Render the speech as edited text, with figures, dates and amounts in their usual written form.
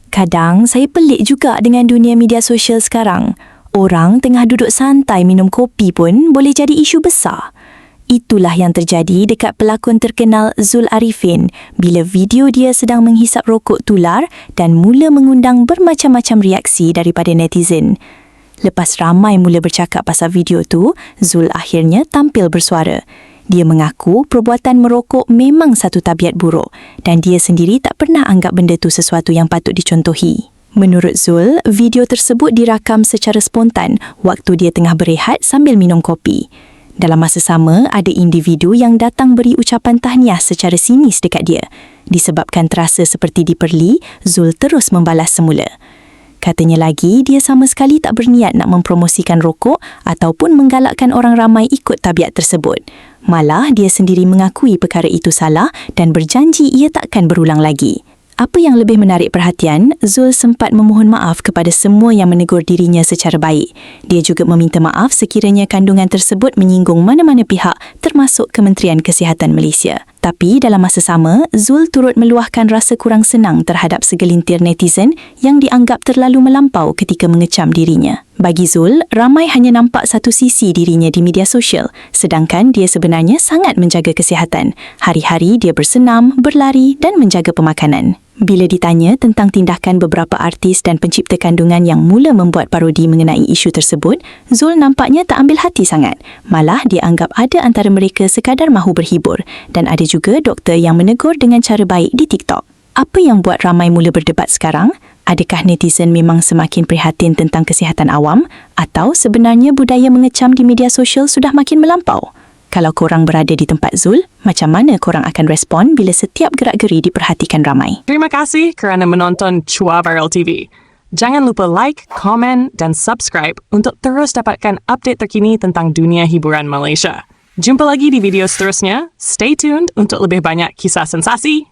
Kadang saya pelik juga dengan dunia media sosial sekarang. Orang tengah duduk santai minum kopi pun boleh jadi isu besar. Itulah yang terjadi dekat pelakon terkenal Zul Arifin bila video dia sedang menghisap rokok tular dan mula mengundang bermacam-macam reaksi daripada netizen. Lepas ramai mula bercakap pasal video tu, Zul akhirnya tampil bersuara. Dia mengaku perbuatan merokok memang satu tabiat buruk dan dia sendiri tak pernah anggap benda tu sesuatu yang patut dicontohi. Menurut Zul, video tersebut dirakam secara spontan waktu dia tengah berehat sambil minum kopi. Dalam masa sama, ada individu yang datang beri ucapan tahniah secara sinis dekat dia. Disebabkan terasa seperti diperli, Zul terus membalas semula. Katanya lagi, dia sama sekali tak berniat nak mempromosikan rokok ataupun menggalakkan orang ramai ikut tabiat tersebut. Malah, dia sendiri mengakui perkara itu salah dan berjanji ia takkan berulang lagi. Apa yang lebih menarik perhatian, Zul sempat memohon maaf kepada semua yang menegur dirinya secara baik. Dia juga meminta maaf sekiranya kandungan tersebut menyinggung mana-mana pihak termasuk Kementerian Kesihatan Malaysia. Tapi dalam masa sama, Zul turut meluahkan rasa kurang senang terhadap segelintir netizen yang dianggap terlalu melampau ketika mengecam dirinya. Bagi Zul, ramai hanya nampak satu sisi dirinya di media sosial, sedangkan dia sebenarnya sangat menjaga kesihatan. Hari-hari dia bersenam, berlari dan menjaga pemakanan. Bila ditanya tentang tindakan beberapa artis dan pencipta kandungan yang mula membuat parodi mengenai isu tersebut, Zul nampaknya tak ambil hati sangat. Malah dia anggap ada antara mereka sekadar mahu berhibur dan ada juga doktor yang menegur dengan cara baik di TikTok. Apa yang buat ramai mula berdebat sekarang? Adakah netizen memang semakin prihatin tentang kesihatan awam atau sebenarnya budaya mengecam di media sosial sudah makin melampau? Kalau korang berada di tempat Zul, macam mana korang akan respon bila setiap gerak-geri diperhatikan ramai? Terima kasih kerana menonton Chua Viral TV. Jangan lupa like, komen dan subscribe untuk terus dapatkan update terkini tentang dunia hiburan Malaysia. Jumpa lagi di video seterusnya. Stay tuned untuk lebih banyak kisah sensasi.